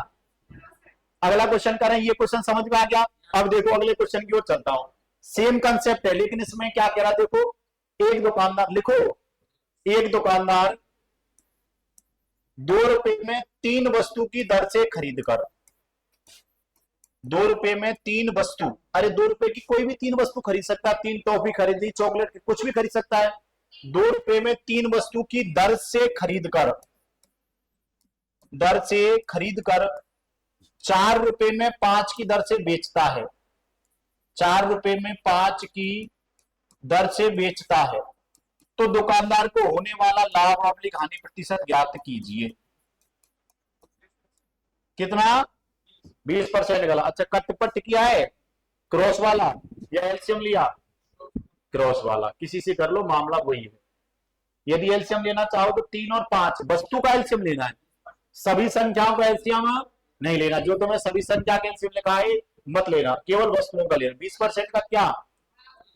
अगला क्वेश्चन करें, ये क्वेश्चन समझ में आ गया। अब देखो अगले क्वेश्चन की ओर चलता हूं। सेम कंसेप्ट है लेकिन इसमें क्या कह रहा, देखो एक दुकानदार, लिखो एक दुकानदार 2 रुपए में 3 वस्तु की दर से खरीद कर, 2 रुपए में 3 वस्तु, अरे 2 रुपए की कोई भी 3 वस्तु खरीद सकता है। 3 टॉफी खरीद ली, चॉकलेट, कुछ भी खरीद सकता है। 2 रुपए में 3 वस्तु की दर से खरीद कर, दर से खरीद कर 4 रुपए में 5 की दर से बेचता है। 4 रुपए में 5 की दर से बेचता है तो दुकानदार को होने वाला लाभ ऑब्लिक हानि प्रतिशत ज्ञात कीजिए। कितना? 20% गला। अच्छा, कटपट किया है क्रॉस वाला या एलसीएम लिया? क्रॉस वाला। किसी से कर लो, मामला वही है। यदि एलसीएम लेना चाहो तो 3 और 5 वस्तु का एलसीएम लेना है, सभी संख्याओं का एलसीएम नहीं लेना। जो तुम्हें सभी संख्या का एलसीएम लिखा है मत लेना, केवल वस्तुओं का लेना। 20% का क्या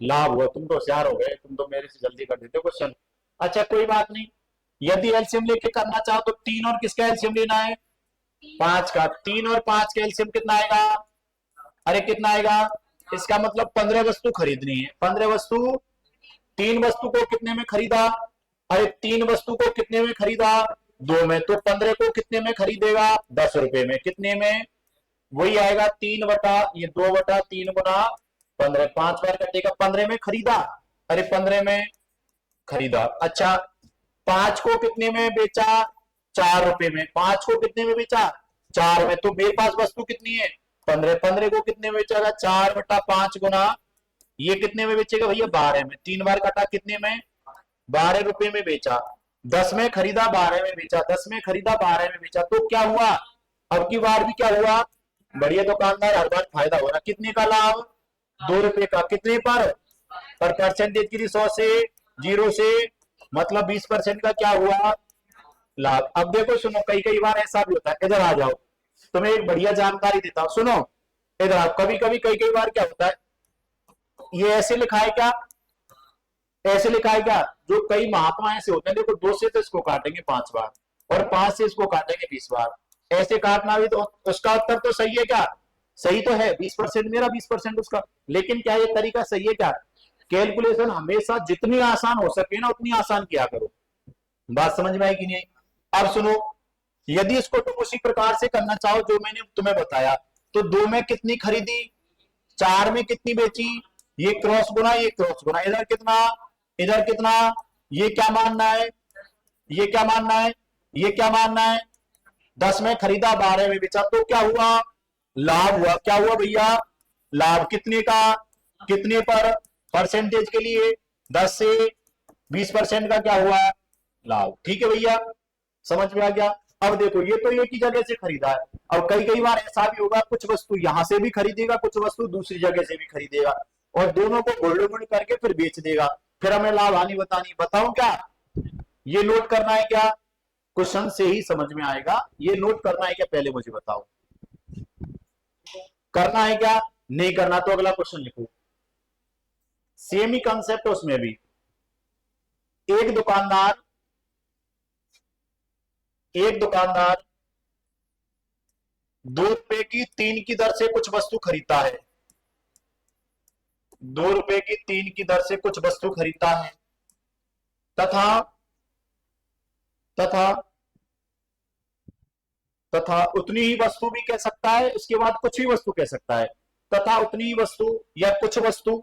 लाभ हुआ? तुम तो होशियार हो गए, तुम तो मेरे से जल्दी कर देते हो क्वेश्चन। अच्छा कोई बात नहीं, यदि एलसीएम लेके करना चाहो तो 3 और किसका एलसीएम लेना है? 5 का। 3 और 5 का एलसीएम कितना आएगा? अरे कितना आएगा? इसका मतलब 15 वस्तु खरीदनी है। 15 वस्तु, 3 वस्तु को कितने में खरीदा? अरे 3 वस्तु को कितने में खरीदा? 2 में। तो 15 को कितने में खरीदेगा? 10 रुपए में। कितने में? वही आएगा 3 बटा ये 2 बटा 3 गुना 15। 5 बार कटेगा, 15 में खरीदा। अरे 15 में खरीदा। अच्छा 5 को कितने में बेचा? 4 रुपए में। 5 को कितने में बेचा? 4 में। तो मेरे पास वस्तु कितनी है? 15। 15 को कितने में बेचेगा? 4 बटा 5 गुना ये कितने में बेचेगा भैया? 12 में। 3 बार कटा, कितने में? 12 रुपए में बेचा। 10 में खरीदा, 12 में बेचा। 10 में खरीदा, 12 में बेचा। तो क्या हुआ? अब की बार भी क्या हुआ? बढ़िया दुकानदार, हर बार फायदा हो रहा। कितने का लाभ? 2 रुपए का। कितने पर? परसेंटेज की 100 से 0 से, मतलब 20% का क्या हुआ? लाभ। अब देखो सुनो, कई कई बार ऐसा भी होता है। इधर आ जाओ, तुम्हें एक बढ़िया जानकारी देता हूं, सुनो। इधर आओ। कभी कभी कई कई बार क्या होता है, ये ऐसे लिखा है क्या? ऐसे लिखा है क्या? जो कई महात्मा ऐसे होते हैं, देखो 2 से तो इसको काटेंगे 5 बार और 5 से इसको काटेंगे 20 बार। ऐसे काटना भी तो उसका उत्तर तो सही है क्या? सही तो है। 20% मेरा, 20% उसका। लेकिन क्या ये तरीका सही है क्या? कैलकुलेशन हमेशा जितनी आसान हो सके ना उतनी आसान किया करो। बात समझ में आई कि नहीं? अब सुनो, यदि इसको तुम उसी प्रकार से करना चाहो जो मैंने तुम्हें बताया, तो 2 में कितनी खरीदी, 4 में कितनी बेची, ये क्रॉस गुना ये क्रॉस गुना, इधर कितना इधर कितना, ये क्या मानना है, ये क्या मानना है, ये क्या मानना है। 10 में खरीदा, 12 में बेचा, तो क्या हुआ? लाभ हुआ। क्या हुआ भैया? लाभ। कितने का? कितने पर? परसेंटेज के लिए 10 से 20% का क्या हुआ? लाभ। ठीक है भैया, समझ में आ गया? अब देखो, ये तो एक ही जगह से खरीदा है। अब कई कई बार ऐसा भी होगा, कुछ वस्तु यहां से भी खरीदेगा, कुछ वस्तु दूसरी जगह से भी खरीदेगा, और दोनों को गोल्ड करके फिर बेच देगा। फिर हमें लाभ हानि बतानी। बताऊं क्या? ये नोट करना है क्या? क्वेश्चन से ही समझ में आएगा। ये नोट करना है क्या, पहले मुझे बताओ। करना है क्या? नहीं करना तो अगला क्वेश्चन लिखो। सेम ही कंसेप्ट उसमें भी। एक दुकानदार एक दुकानदार 2 रुपए की 3 की दर से कुछ वस्तु खरीदता है। 2 रुपए की 3 की दर से कुछ वस्तु खरीदता है तथा तथा तथा उतनी ही वस्तु भी कह सकता है, उसके बाद कुछ ही वस्तु कह सकता है। तथा उतनी ही वस्तु या कुछ वस्तु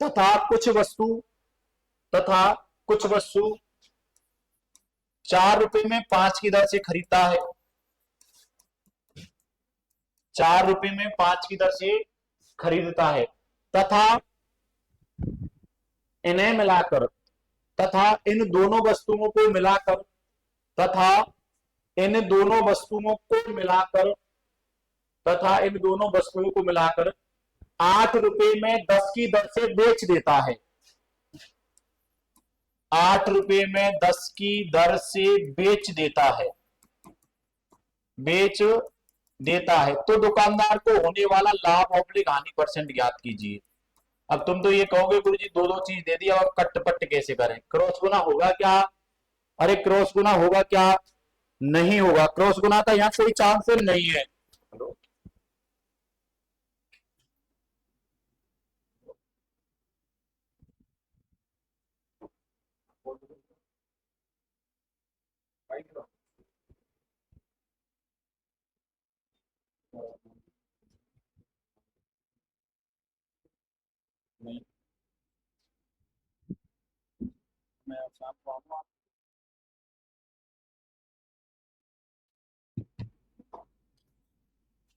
तथा कुछ वस्तु तथा कुछ वस्तु 4 रुपए में 5 की दर से खरीदता है। 4 रुपए में 5 की दर से खरीदता है तथा इन्हें मिलाकर तथा इन दोनों वस्तुओं को मिलाकर तथा इन दोनों वस्तुओं को मिलाकर तथा इन दोनों वस्तुओं को मिलाकर 8 रुपए में 10 की दर से बेच देता है। 8 रुपए में 10 की दर से बेच देता है। बेच देता है तो दुकानदार को होने वाला लाभ ऑब्लिक हानि परसेंट ज्ञात कीजिए। अब तुम तो ये कहोगे गुरुजी दो दो चीज दे दिया और कट पट कैसे करें? क्रॉस गुना होगा क्या? अरे क्रॉस गुना होगा क्या? नहीं होगा। क्रॉस गुना का यहाँ कोई चांस नहीं है। नहीं, मैं शाम को आऊंगा।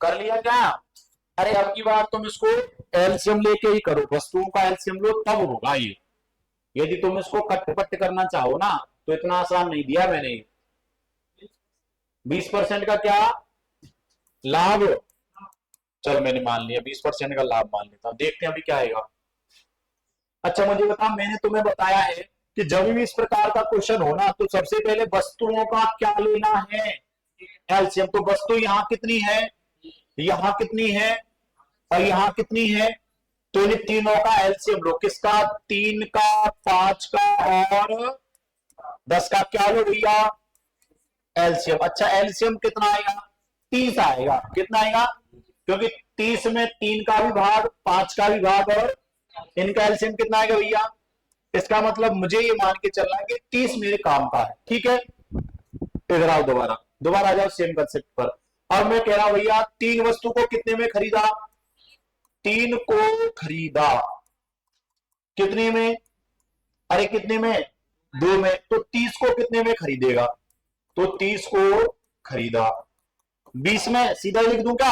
कर लिया क्या? अरे अब की बार तुम इसको एलसीएम लेके ही करो, वस्तुओं का एलसीएम लो तब होगा ये। यदि तुम इसको कट पट करना चाहो ना तो इतना आसान नहीं दिया मैंने। 20% का क्या लाभ, चलो मैंने मान लिया 20% का लाभ मान लेता हूं, देखते हैं अभी क्या आएगा। अच्छा मुझे बता, मैंने तुम्हें बताया है कि जब भी इस प्रकार का क्वेश्चन हो ना तो सबसे पहले वस्तुओं का क्या लेना है, एलसीएम। तो वस्तु यहां कितनी है, यहां कितनी है और यहां कितनी है, तो इन तीनों का एलसीएम लो। किसका, 3 का, 5 का और 10 का क्या लो भैया, एलसीएम। अच्छा एलसीएम कितना आएगा, 30 आएगा। कितना आएगा, क्योंकि 30 में 3 का भी भाग, 5 का भी भाग और इनका एलसीएम कितना आएगा भैया। इसका मतलब मुझे ये मान के चलना है कि 30 मेरे काम का है। ठीक है, इधर आओ, दोबारा दोबारा आ जाओ सेम कंसेप्ट पर। और मैं कह रहा हूं भैया 3 वस्तु को कितने में खरीदा, 3 को खरीदा कितने में, अरे कितने में, 2 में। तो 30 को कितने में खरीदेगा, तो 30 को खरीदा 20 में। सीधा लिख दूं क्या,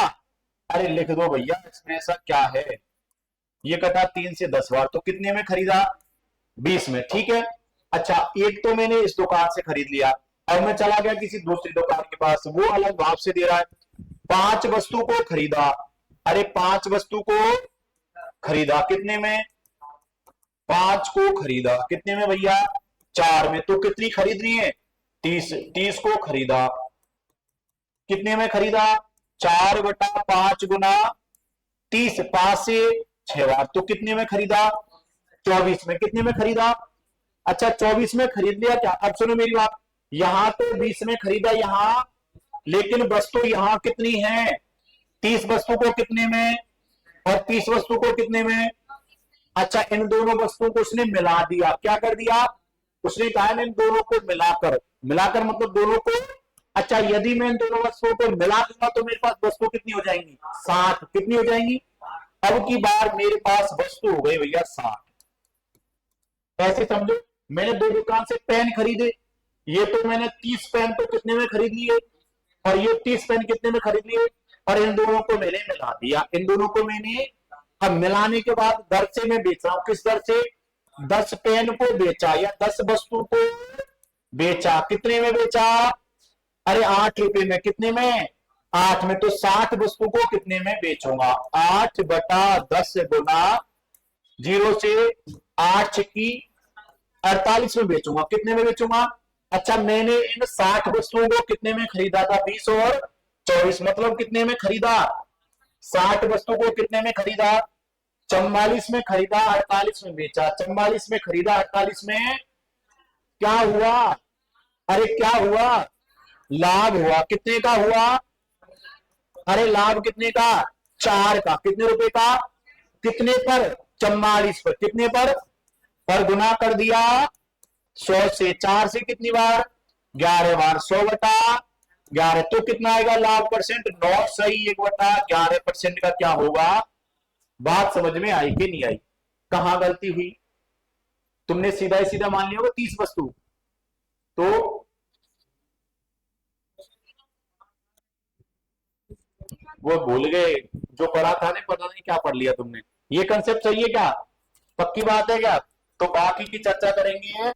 अरे लिख दो भैया, इसमें ऐसा क्या है, ये कटा 3 से 10 बार, तो कितने में खरीदा, 20 में। ठीक है, अच्छा एक तो मैंने इस दुकान से खरीद लिया, अब मैं चला गया किसी दूसरी दुकान के पास, वो अलग भाव से दे रहा है। 5 वस्तु को खरीदा, अरे 5 वस्तु को खरीदा कितने में, 5 को खरीदा कितने में भैया, 4 में। तो कितनी खरीदनी है, 30। 30 को खरीदा कितने में खरीदा, 4/5 गुना 30, 5 से 6 बार, तो कितने में खरीदा, 24 में। कितने में खरीदा, अच्छा 24 में खरीद लिया क्या। अब सुनो मेरी बात, यहां तो 20 में खरीदा यहां, लेकिन वस्तु यहां कितनी है, 30 वस्तु को कितने में और 30 वस्तु को कितने में। अच्छा इन दोनों वस्तुओं को उसने मिला दिया, क्या कर दिया, उसने कहा इन दोनों को मिलाकर, मिलाकर मतलब दोनों को। अच्छा यदि मैं इन दोनों वस्तुओं को मिला दूंगा तो मेरे पास वस्तु कितनी हो जाएंगी, 60। कितनी हो जाएंगी, अब की बार मेरे पास वस्तु हो गई भैया 60। ऐसे समझो, मैंने 2 दुकान से पेन खरीदे, ये तो मैंने 30 पेन तो कितने में खरीद लिए और ये 30 पेन कितने में खरीद लिए, और इन दोनों को मैंने मिला दिया। इन दोनों को मैंने अब मिलाने के बाद दर से मैं बेच रहा हूं, किस दर से, 10 पेन को बेचा या 10 वस्तु को बेचा, कितने में बेचा, अरे 8 रुपए में। कितने में, 8 में। तो 60 वस्तु को कितने में बेचूंगा, 8/10 गुना 0 से 8 की 48 में बेचूंगा। कितने में बेचूंगा, अच्छा मैंने इन 60 वस्तुओं को कितने में खरीदा था, 20 और 24, मतलब कितने में खरीदा, 60 वस्तु को कितने में खरीदा, 44 में खरीदा, 48 में बेचा। 44 में खरीदा, 48 में क्या हुआ, अरे क्या हुआ, लाभ हुआ। कितने का हुआ, अरे लाभ कितने का, 4 का। कितने रुपए का, कितने पर, 44 पर। कितने पर, और गुना कर दिया 100 से। 4 से कितनी बार, 11 बार, 100/11। तो कितना आएगा लाभ परसेंट, 9 सही 1/11% का क्या होगा। बात समझ में आई कि नहीं आई, कहां गलती हुई, तुमने सीधा ही सीधा मान लिया वो 30 वस्तु, तो वो भूल गए जो पढ़ा था ने, पता नहीं क्या पढ़ लिया तुमने। ये कंसेप्ट सही है क्या, पक्की बात है क्या, तो बाकी की चर्चा करेंगे